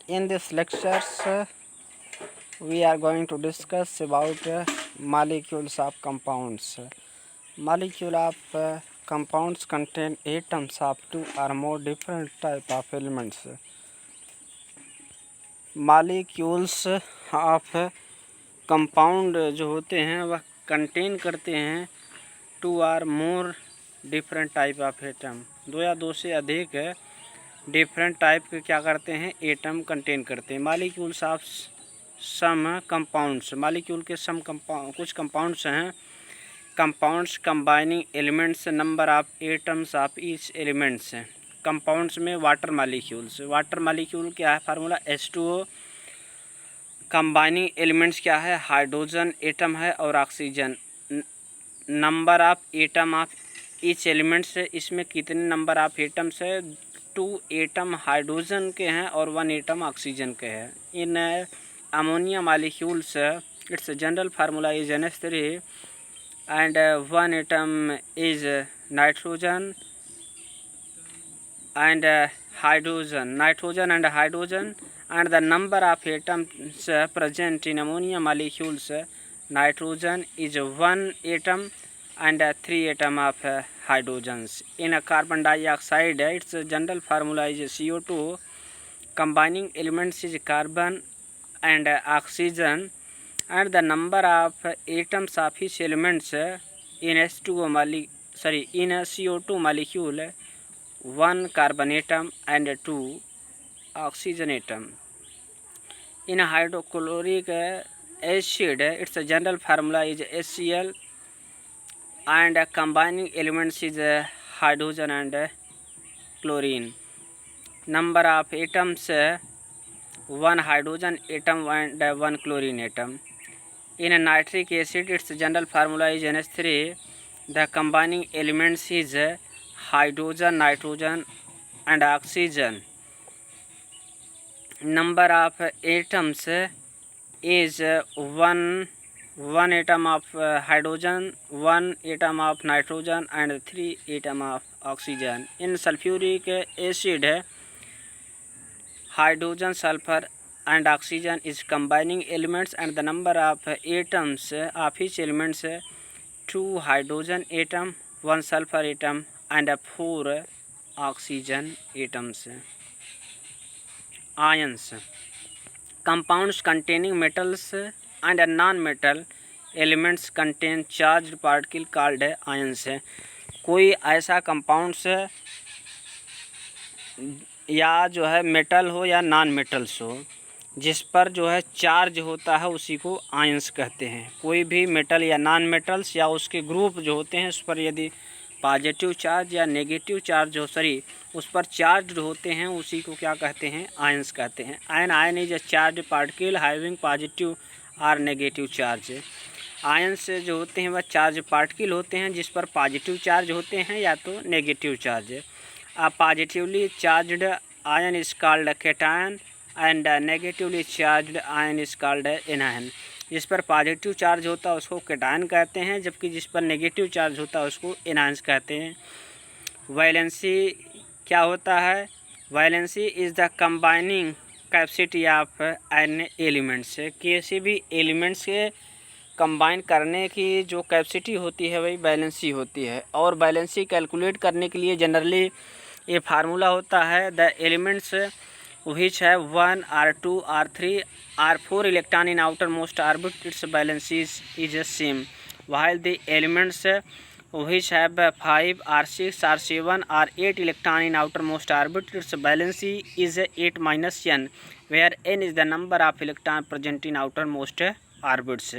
In this lectures, we are going to discuss about molecules of compounds. Molecule of compounds contain atoms of two or more different type of elements. Molecules of compound जो होते हैं वह contain करते हैं two or more different type of atom, दो या दो से अधिक डिफरेंट टाइप के क्या करते हैं एटम कंटेन करते हैं। Molecules of some compounds, molecule के कुछ कंपाउंड्स हैं। Compounds combining elements number of atoms of each elements हैं। कंपाउंड्स में वाटर मालिक्यूल क्या है फार्मूला H2O। कंबाइनिंग एलिमेंट्स क्या है हाइड्रोजन एटम है और oxygen. Number of atom of each elements है, इसमें कितने नंबर ऑफ एटम्स है 2 एटम हाइड्रोजन के हैं और 1 एटम ऑक्सीजन के हैं। In ammonia molecules it's general formula is NH3 and 1 atom is nitrogen and hydrogen and the number of atoms present in ammonia molecules nitrogen is 1 atom and 3 atom of hydrogens. In a carbon dioxide its general formula is CO2. Combining elements is carbon and oxygen and the number of atoms of each elements in in a CO2 molecule 1 carbon atom and 2 oxygen atom. In a hydrochloric acid its general formula is HCl and combining elements is hydrogen and chlorine. Number of atoms 1 hydrogen atom and 1 chlorine atom. In a nitric acid its general formula is NH3. The combining elements is hydrogen, nitrogen and oxygen. Number of atoms is 1 atom of hydrogen, 1 atom of nitrogen and 3 atom of oxygen. In sulfuric acid hydrogen, sulfur and oxygen is combining elements and the number of atoms of each elements 2 hydrogen atom, 1 sulfur atom and 4 oxygen atoms. Ions, compounds containing metals and non-metal elements contain charged particle called ions. कोई ऐसा compounds या जो है metal हो या non metals हो जिस पर जो है चार्ज होता है उसी को आयंस कहते हैं। कोई भी मेटल या नॉन मेटल्स या उसके ग्रुप जो होते हैं उस पर यदि पॉजिटिव चार्ज या नेगेटिव चार्ज उस पर चार्ज होते हैं उसी को क्या कहते हैं आयंस कहते हैं। Ion is a charge particle having positive और नेगेटिव चार्ज। आयंस जो होते हैं वह चार्ज पार्टिकल होते हैं जिस पर पॉजिटिव चार्ज होते हैं या तो negative charge. A positively charged ion is called cation and negatively charged ion is called anion. जिस पर पॉजिटिव चार्ज होता है उसको कैटायन कहते हैं जबकि जिस पर नेगेटिव चार्ज होता है उसको एनायंस कहते हैं। वैलेंसी क्या होता है? Valency is the combining capacity of an elements. किसी भी एलिमेंट्स के कंबाइन करने की जो कैपेसिटी होती है वही वैलेंसी होती है। और वैलेंसी कैलकुलेट करने के लिए जनरली ये फार्मूला होता है the elements which have 1 or 2 or 3 or 4 electron in outermost orbit its valence is same, while the elements which have 5 or 6 or 7 or 8 electron in outermost orbit its valence is 8 minus n, where n is the number of electron present in outermost orbits.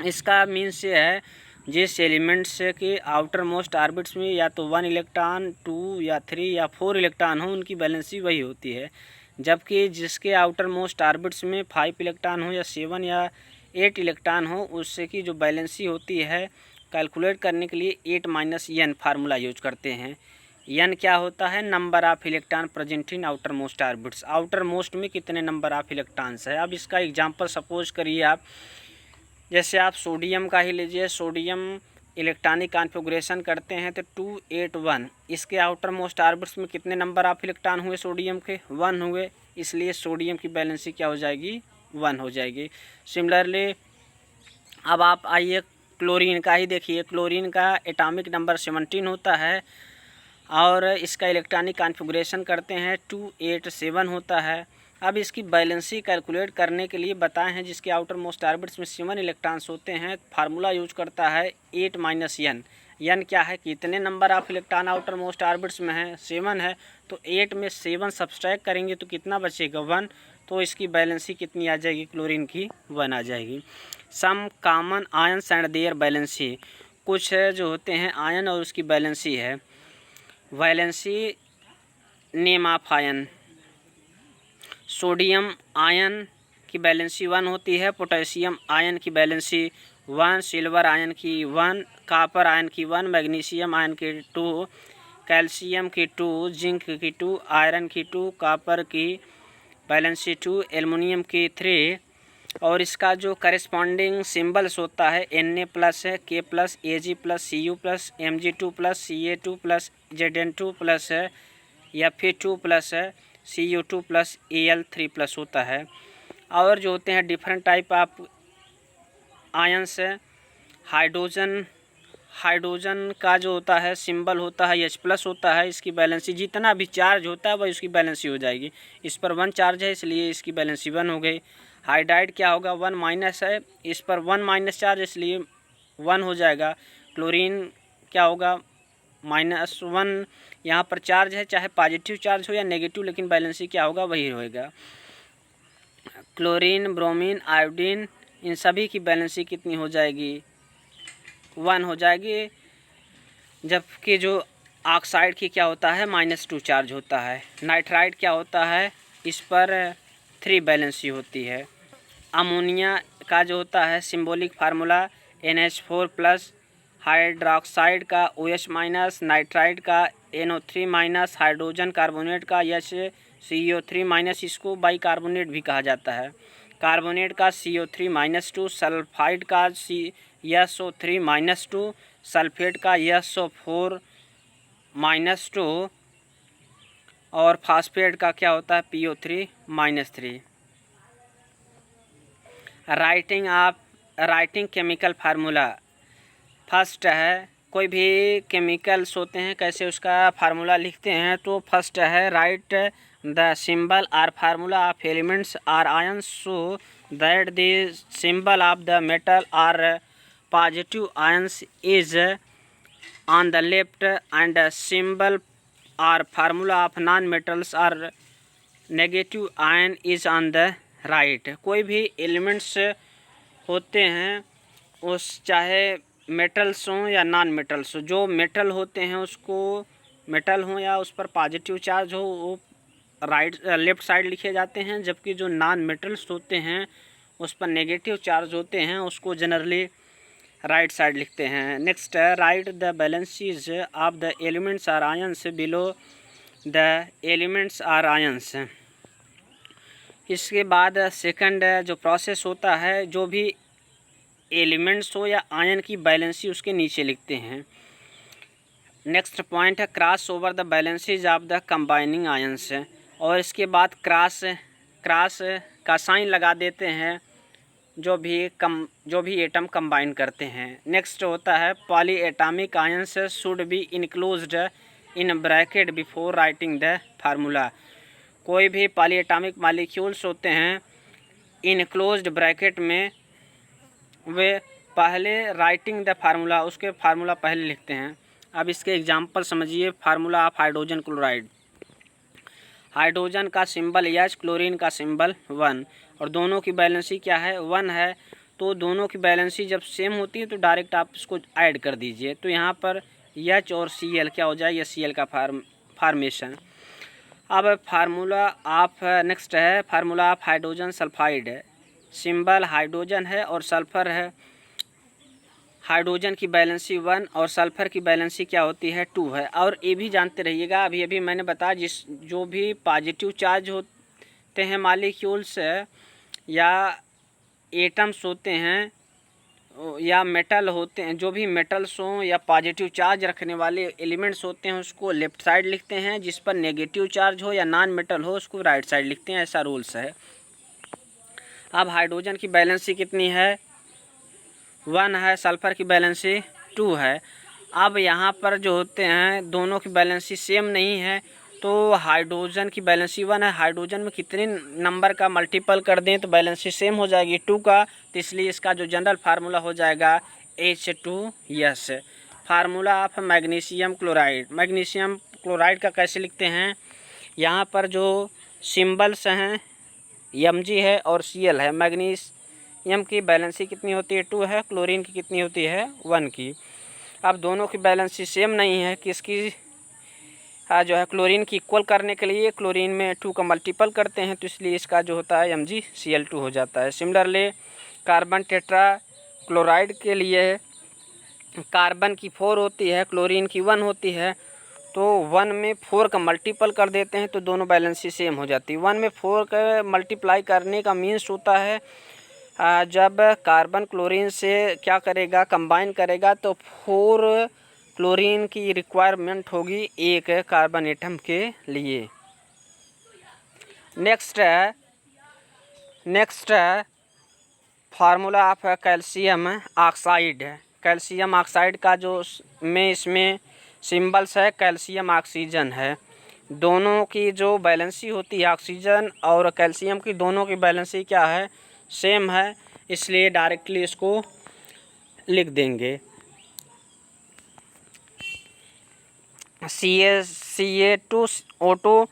इसका means ये है जिस elements के outer most आर्बिट्स में या तो 1 electron 2 या 3 या 4 इलेक्ट्रॉन हो उनकी वैलेंसी वही होती है, जबकि जिसके आउटर मोस्ट आर्बिट्स में 5 इलेक्ट्रॉन हो या 7 या 8 इलेक्ट्रॉन हो उससे की जो वैलेंसी होती है कैलकुलेट करने के लिए 8 माइनस n फार्मूला यूज करते हैं। n क्या होता है? Number of electron present in outermost orbits. Outermost में कितने नंबर ऑफ इलेक्ट्रॉन्स है। अब इसका एग्जाम्पल सपोज करिए आप, जैसे आप सोडियम का ही लीजिए। सोडियम इलेक्ट्रॉनिक कॉन्फ़िगरेशन करते हैं तो 281, इसके आउटर मोस्ट ऑर्बिट्स में कितने नंबर ऑफ इलेक्ट्रॉन हुए सोडियम के? 1 हुए, इसलिए सोडियम की वैलेंसी क्या हो जाएगी? 1 हो जाएगी। सिमिलरली अब आप आइए क्लोरीन का ही देखिए। क्लोरीन का एटॉमिक नंबर 17 होता है और इसका इलेक्ट्रॉनिक कॉन्फ़िगरेशन करते हैं 287 होता है। अब इसकी बैलेंसी कैलकुलेट करने के लिए बताए हैं जिसके आउटर मोस्ट ऑर्बिट्स में 7 इलेक्ट्रॉन्स होते हैं। फार्मूला यूज करता है 8 माइनस n। n क्या है? कितने number of electron outer most orbits में है? 7 है, तो 8 में 7 सब्सट्रैक्ट करेंगे तो कितना बचेगा? 1। तो इसकी बैलेंसी कितनी आ जाएगी? क्लोरीन की 1 आ जाएगी। Some common ions and their valency, कुछ जो होते हैं आयन और उसकी बैलेंसी है। Valency name of ion, sodium ion की बैलेंसी 1 होती है, पोटेशियम आयन की बैलेंसी 1, सिल्वर आयन की 1, कॉपर आयन की 1, मैग्नीशियम आयन की 2, कैल्शियम की 2, जिंक की 2, आयरन की 2, कॉपर की बैलेंसी 2, एल्युमिनियम की 3। और इसका जो करस्पॉन्डिंग सिंबल्स होता है Na+ है, K+, Ag+, Cu+, Mg2+, Ca2+, Zn2+ है, Fe2+ है, Cu2+, Al3+ होता है। और जो होते हैं डिफरेंट टाइप ऑफ आयंस है। हाइड्रोजन का जो होता है सिंबल होता है H+ होता है। इसकी बैलेंसी जितना भी चार्ज होता है वही उसकी बैलेंसी हो जाएगी। इस पर 1 चार्ज है इसलिए इसकी बैलेंसी 1 हो गई। हाइड्राइड क्या होगा? 1 माइनस है, इस पर 1 माइनस चार्ज इसलिए 1 हो जाएगा। क्लोरीन क्या होगा? -1, यहाँ पर चार्ज है, चाहे पॉजिटिव चार्ज हो या नेगेटिव, लेकिन बैलेंसी क्या होगा? वही होएगा। क्लोरीन, ब्रोमीन, आयोडीन, इन सभी की बैलेंसी कितनी हो जाएगी? 1 हो जाएगी। जबकि जो ऑक्साइड की क्या होता है? -2 चार्ज होता है। नाइट्राइड क्या होता है? इस पर 3 बैलेंसी होती है। अमोनिया का जो होता है सिंबॉलिक फार्मूला NH4+, हाइड्रोक्साइड का OH-, नाइट्राइड का NO3-, हाइड्रोजन कार्बोनेट का HCO3-, इसको बाइकार्बोनेट भी कहा जाता है। कार्बोनेट का CO3-2, सल्फाइड का SO3-2, सल्फेट का SO4-2 और फास्फेट का क्या होता है? PO3-3। Writing chemical formula. First है, कोई भी केमिकल्स होते हैं कैसे उसका फार्मूला लिखते हैं, तो फर्स्ट है write the symbol or formula of elements or ions so that the symbol of the metal or positive ions is on the left and symbol or formula of non metals or negative ion is on the right. कोई भी elements होते हैं उस चाहे metals हों या non metals हो, जो मेटल होते हैं उसको मेटल हो या उस पर पॉजिटिव चार्ज हो वो लेफ़्ट साइड लिखे जाते हैं, जबकि जो नॉन मेटल्स होते हैं उस पर नेगेटिव चार्ज होते हैं उसको जनरली राइट साइड लिखते हैं। नेक्स्ट है write the valencies of the elements or ions below the elements or ions. इसके बाद सेकंड जो प्रोसेस होता है, जो भी एलिमेंट्स हो या आयन की बैलेंसी उसके नीचे लिखते हैं। नेक्स्ट पॉइंट है cross over the valencies of the combining ions, और इसके बाद क्रॉस का साइन लगा देते हैं जो भी एटम कंबाइन करते हैं। नेक्स्ट होता है poly atomic ions should be enclosed in bracket before writing the formula. कोई भी पॉली एटॉमिक मॉलिक्यूल्स होते हैं इनक्लोज्ड ब्रैकेट में, वे पहले राइटिंग द फार्मूला उसके फार्मूला पहले लिखते हैं। अब इसके एग्जांपल समझिए। Formula of hydrogen chloride, hydrogen का सिंबल H, क्लोरीन का सिंबल 1, और दोनों की बैलेंसी क्या है? 1 है। तो दोनों की बैलेंसी जब सेम होती है तो डायरेक्ट आप इसको ऐड कर दीजिए, तो यहाँ पर H और Cl क्या हो जाए? Cl का फार्मेशन। अब फार्मूला ऑफ नेक्स्ट है फार्मूला ऑफ हाइड्रोजन सल्फाइड है। सिंबल हाइड्रोजन है और सल्फ़र है। हाइड्रोजन की बैलेंसी 1 और सल्फ़र की बैलेंसी क्या होती है? 2 है। और ये भी जानते रहिएगा, अभी मैंने बताया जो भी पॉजिटिव चार्ज होते हैं मॉलिक्यूल्स या एटम्स होते हैं या मेटल होते हैं, जो भी मेटल्स हों या पॉजिटिव चार्ज रखने वाले एलिमेंट्स होते हैं उसको लेफ़्ट साइड लिखते हैं, जिस पर नेगेटिव चार्ज हो या नॉन मेटल हो उसको राइट साइड लिखते हैं, ऐसा रूल्स है। अब हाइड्रोजन की वैलेंसी कितनी है? 1 है, सल्फ़र की वैलेंसी 2 है। अब यहाँ पर जो होते हैं दोनों की वैलेंसी सेम नहीं है, तो हाइड्रोजन की वैलेंसी 1 है, हाइड्रोजन में कितने नंबर का मल्टीपल कर दें तो वैलेंसी सेम हो जाएगी 2 का, तो इसलिए इसका जो जनरल फार्मूला हो जाएगा H2S। Formula of magnesium chloride. Magnesium chloride का कैसे लिखते हैं? यहाँ पर जो सिम्बल्स हैं Mg है और Cl है। मैग्नीशियम की बैलेंसी कितनी होती है? 2 है। क्लोरीन की कितनी होती है? 1 की। अब दोनों की बैलेंसी सेम नहीं है, किसकी जो है क्लोरीन की इक्वल करने के लिए क्लोरीन में 2 का मल्टीपल करते हैं, तो इसलिए इसका जो होता है MgCl2 हो जाता है। सिमिलरली कार्बन टेट्रा क्लोराइड के लिए कार्बन की 4 होती है, क्लोरीन की 1 होती है, तो 1 में 4 का मल्टीपल कर देते हैं तो दोनों बैलेंसी सेम हो जाती है। 1 में 4 का मल्टीप्लाई करने का मीन्स होता है जब कार्बन क्लोरीन से क्या करेगा, कंबाइन करेगा, तो 4 क्लोरीन की रिक्वायरमेंट होगी एक कार्बन एटम के लिए। नेक्स्ट है formula of calcium oxide. Calcium oxide का जो इसमें सिंबल्स है कैल्शियम ऑक्सीजन है। दोनों की जो बैलेंसी होती है ऑक्सीजन और कैल्शियम की, दोनों की बैलेंसी क्या है? सेम है, इसलिए डायरेक्टली इसको लिख देंगे CA2O2।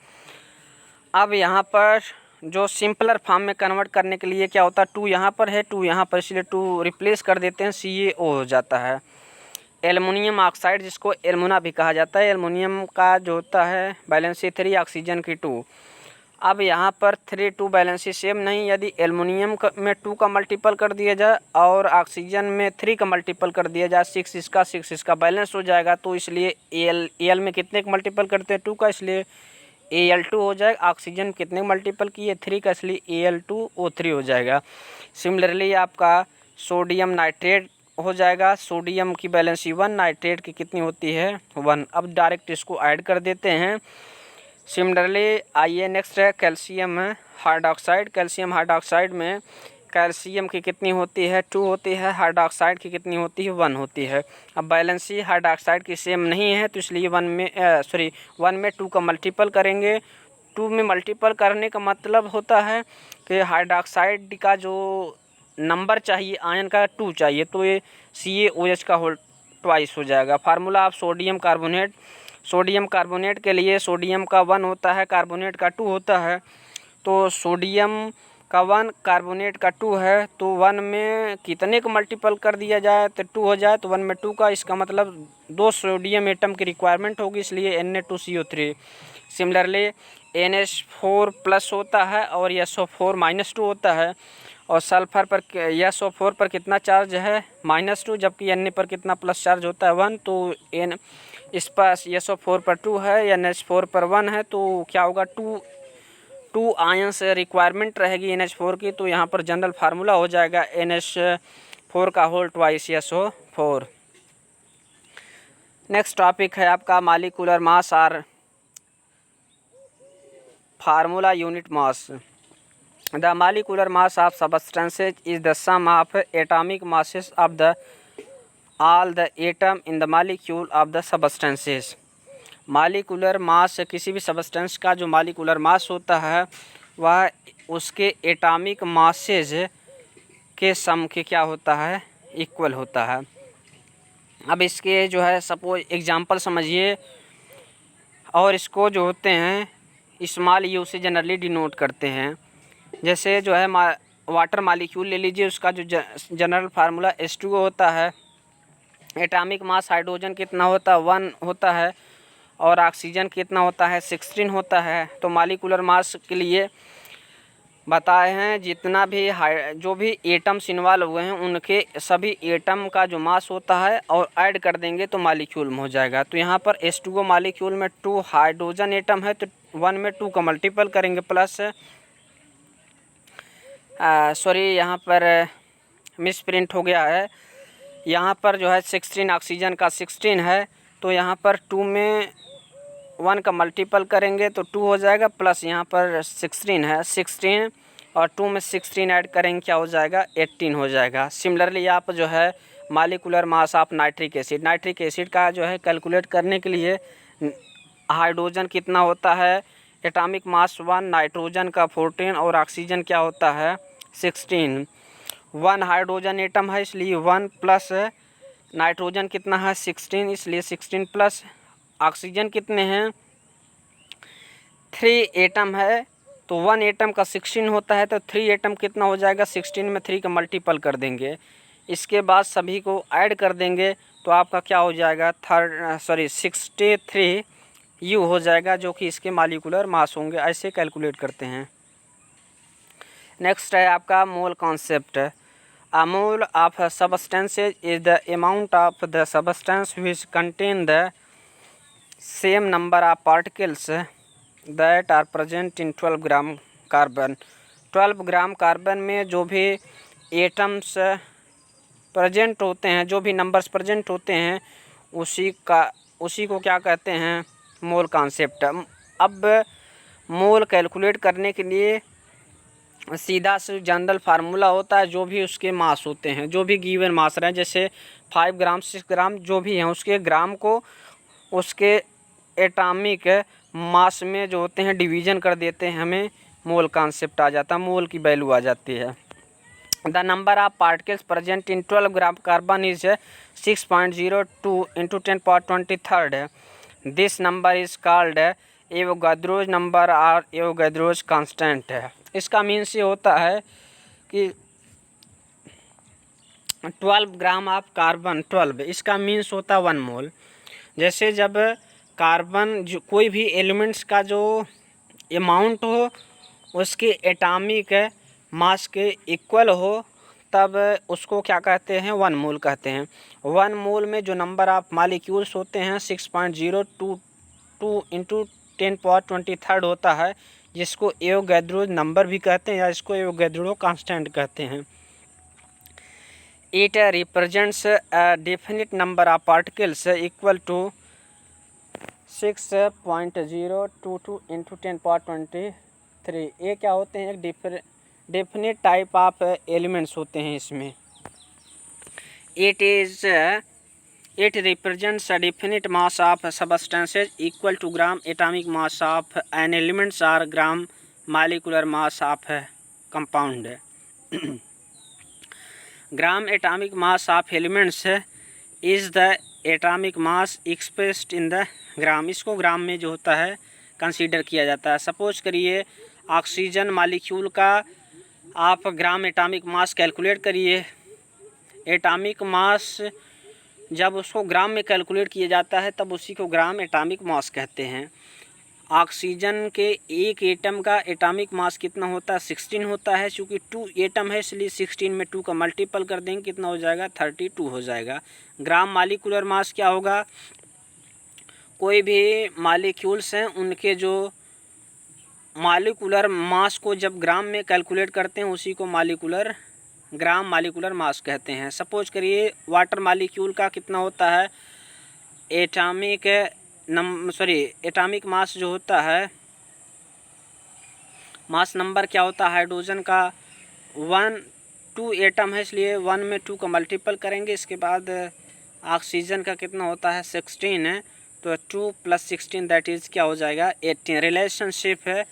अब यहाँ पर जो सिंपलर फॉर्म में कन्वर्ट करने के लिए क्या होता है? 2 यहाँ पर है, 2 यहाँ पर, इसलिए 2 रिप्लेस कर देते हैं, CaO हो जाता है। एल्युमिनियम ऑक्साइड, जिसको एल्मुना भी कहा जाता है, एल्युमिनियम का जो होता है बैलेंसी 3, ऑक्सीजन की 2। अब यहाँ पर 3 2 बैलेंसी सेम नहीं, यदि एल्युमिनियम में 2 का मल्टीपल कर दिया जाए और ऑक्सीजन में 3 का मल्टीपल कर दिया जाए, 6 इसका बैलेंस हो जाएगा, तो इसलिए Al में कितने का मल्टीपल करते हैं? 2 का, इसलिए Al2 हो जाएगा। ऑक्सीजन कितने मल्टीपल किए? 3 का, इसलिए Al2O3 हो जाएगा। सिमिलरली आपका सोडियम नाइट्रेट हो जाएगा, सोडियम की बैलेंसी 1, नाइट्रेट की कितनी होती है? 1। अब डायरेक्ट इसको ऐड कर देते हैं। सिमिलरली आइए नेक्स्ट है कैल्शियम हाइड्रोक्साइड। कैल्शियम हाइड्रोक्साइड में कैल्शियम की कितनी होती है? 2 होती है। हाइड्रोक्साइड की कितनी होती है? 1 होती है। अब बैलेंसी हाइड्रोक्साइड की सेम नहीं है, तो इसलिए 1 में 2 का मल्टीपल करेंगे। 2 में मल्टीपल करने का मतलब होता है कि हाइड्रोक्साइड का जो नंबर चाहिए आयन का 2 चाहिए, तो ये CaOH का होल ट्वाइस हो जाएगा। Formula of sodium carbonate. Sodium carbonate के लिए सोडियम का 1 होता है, कार्बोनेट का 2 होता है, तो सोडियम का 1 कार्बोनेट का 2 है, तो 1 में कितने को मल्टीपल कर दिया जाए तो 2 हो जाए, तो 1 में 2 का, इसका मतलब 2 सोडियम एटम की रिक्वायरमेंट होगी, इसलिए Na2CO3। सिमिलरली NH4 प्लस होता है और SO4 -2 होता है, और सल्फर पर SO4 पर कितना चार्ज है? -2, जबकि Na पर कितना प्लस चार्ज होता है? 1। तो इस पर SO4 पर 2 है, NH4 पर 1 है, तो क्या होगा? 2 आयन से रिक्वायरमेंट रहेगी NH4 की, तो यहाँ पर जनरल फार्मूला हो जाएगा NH4 का whole twice SO4। Next topic है आपका मॉलिक्यूलर मास और formula unit mass. The molecular mass of substances is the sum of atomic masses of the all the atom in the molecule of the substances. Molecular mass किसी भी substance का जो molecular mass होता है वह उसके atomic masses के सम के क्या होता है? इक्वल होता है। अब इसके जो है सपोज एग्जांपल समझिए, और इसको जो होते हैं स्मॉल यू से जनरली डिनोट करते हैं। जैसे जो है वाटर मॉलिक्यूल ले लीजिए, उसका जो जनरल फार्मूला H2O होता है। एटॉमिक मास हाइड्रोजन कितना होता है? 1 होता है, और ऑक्सीजन कितना होता है? 16 होता है। तो मॉलिक्यूलर मास के लिए बताए हैं जितना भी जो भी एटम्स इन्वॉल्व हुए हैं उनके सभी एटम का जो मास होता है और ऐड कर देंगे तो मॉलिक्यूल में हो जाएगा। तो यहाँ पर H2O मॉलिक्यूल में 2 हाइड्रोजन एटम है, तो 1 में 2 का मल्टीपल करेंगे, प्लस सॉरी यहाँ पर मिस प्रिंट हो गया है, यहाँ पर जो है 16 ऑक्सीजन का 16 है, तो यहाँ पर 2 में 1 का मल्टीपल करेंगे तो 2 हो जाएगा, प्लस यहाँ पर 16 है, 16 और 2 में 16 ऐड करेंगे क्या हो जाएगा, 18 हो जाएगा। सिमिलरली आप जो है molecular mass of nitric acid का जो है कैलकुलेट करने के लिए हाइड्रोजन कितना होता है, एटॉमिक मास 1, नाइट्रोजन का 14 और ऑक्सीजन क्या होता है 16। 1 हाइड्रोजन एटम है इसलिए 1 प्लस नाइट्रोजन कितना है 16, इसलिए 16 प्लस ऑक्सीजन कितने हैं 3 एटम है, तो 1 एटम का 16 होता है, तो 3 एटम कितना हो जाएगा 16 में 3 का मल्टीपल कर देंगे, इसके बाद सभी को ऐड कर देंगे तो आपका क्या हो जाएगा 63 यू हो जाएगा, जो कि इसके मालिकुलर मास होंगे। ऐसे कैलकुलेट करते हैं। नेक्स्ट है आपका mole concept. A mole of substance is the amount of the substance which contain the same number of particles that are present in 12 gram carbon. 12 gram carbon में जो भी atoms present होते हैं, जो भी नंबर्स प्रेजेंट होते हैं, उसी को क्या कहते हैं मोल कॉन्सेप्ट। अब मोल कैलकुलेट करने के लिए सीधा से जनरल फार्मूला होता है, जो भी उसके मास होते हैं, जो भी गिवन मास रहे, जैसे 5 ग्राम 6 ग्राम जो भी हैं, उसके ग्राम को उसके एटॉमिक मास में जो होते हैं डिवीज़न कर देते हैं, हमें मोल कॉन्सेप्ट आ जाता है, मोल की वैल्यू आ जाती है। The number of particles present in 12 gram carbon is 6.02 into 10⁻23। This number is called Avogadro's number और एवोगाद्रोज कांस्टेंट है। इसका मीन्स ये होता है कि 12 ग्राम ऑफ कार्बन 12, इसका मीन्स होता है 1 मोल। जैसे जब कार्बन जो कोई भी एलिमेंट्स का जो अमाउंट हो उसके एटॉमिक मास के इक्वल हो, तब उसको क्या कहते हैं 1 मोल कहते हैं। 1 मोल में जो नंबर ऑफ मालिक्यूल्स होते हैं 6.022 इंटू 10⁻23 होता है, जिसको एवोगैद्रो नंबर भी कहते हैं या इसको एवोगैद्रो कांस्टेंट कहते हैं। It represents a definite number of particles equal to 6.022 into 10⁻23। ये क्या होते हैं, एक डेफिनेट टाइप ऑफ एलिमेंट्स होते हैं इसमें। It represents a definite mass of substances equal to gram atomic mass of an elements or gram molecular mass of compound. Gram atomic mass of elements is the atomic mass expressed in the gram. इसको gram में जो होता है consider किया जाता है। Suppose करिए oxygen molecule का आप ग्राम एटॉमिक मास कैलकुलेट करिए। एटॉमिक मास जब उसको ग्राम में कैलकुलेट किया जाता है तब उसी को ग्राम एटॉमिक मास कहते हैं। ऑक्सीजन के एक एटम का एटॉमिक मास कितना होता है 16 होता है। चूँकि 2 एटम है इसलिए 16 में 2 का मल्टीपल कर देंगे, कितना हो जाएगा 32 हो जाएगा। ग्राम मालिकुलर मास क्या होगा, कोई भी मालिक्यूल्स हैं उनके जो मालिकुलर मास को जब ग्राम में कैलकुलेट करते हैं उसी को ग्राम मालिकुलर मास कहते हैं। सपोज करिए वाटर मालिक्यूल का कितना होता है एटॉमिक मास जो होता है, मास नंबर क्या होता है हाइड्रोजन का 2 एटम है इसलिए 1 में 2 का मल्टीपल करेंगे। इसके बाद ऑक्सीजन का कितना होता है 16 है, तो 2 + 16 दैट इज़ क्या हो जाएगा 18। रिलेशनशिप है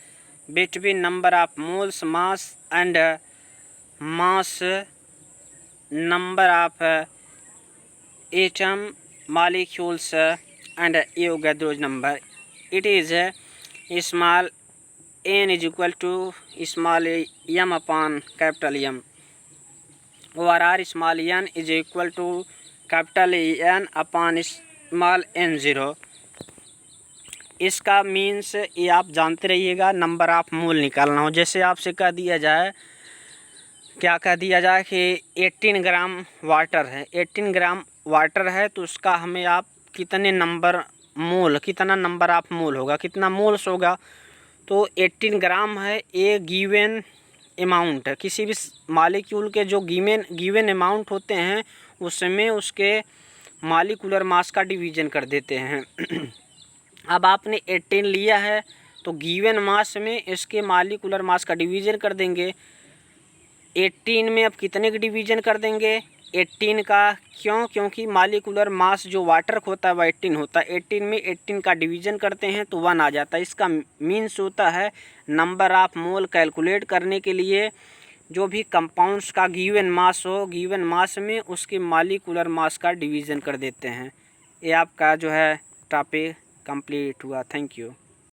between number of moles mass and mass number of atom molecules and Avogadro's number. It is small n is equal to small m upon capital M, or small n is equal to capital N upon small n0। इसका means ये आप जानते रहिएगा, number of mole निकालना हो। जैसे आपसे कह दिया जाए कि 18 ग्राम वाटर है, 18 ग्राम वाटर है तो उसका हमें आप कितना नंबर ऑफ मोल होगा, कितना मोल्स होगा, तो 18 ग्राम है ये गिवन अमाउंट है। किसी भी मालिक्यूल के जो गिवन अमाउंट होते हैं उसमें उसके मालिकुलर मास का डिवीज़न कर देते हैं। अब आपने 18 लिया है तो गिवन मास में इसके मालिकुलर मास का डिवीज़न कर देंगे। 18 में अब कितने का डिवीज़न कर देंगे? 18 का। क्यों? क्योंकि मालिकुलर मास जो वाटर का होता है वह 18 होता है। 18 में 18 का डिवीज़न करते हैं तो 1 आ जाता है। इसका मीन्स होता है नंबर ऑफ मोल कैलकुलेट करने के लिए जो भी कंपाउंड्स का गिवन मास हो, गिवन मास में उसके मालिकुलर मास का डिवीज़न कर देते हैं। ये आपका जो है टॉपिक कंप्लीट हुआ। Thank you.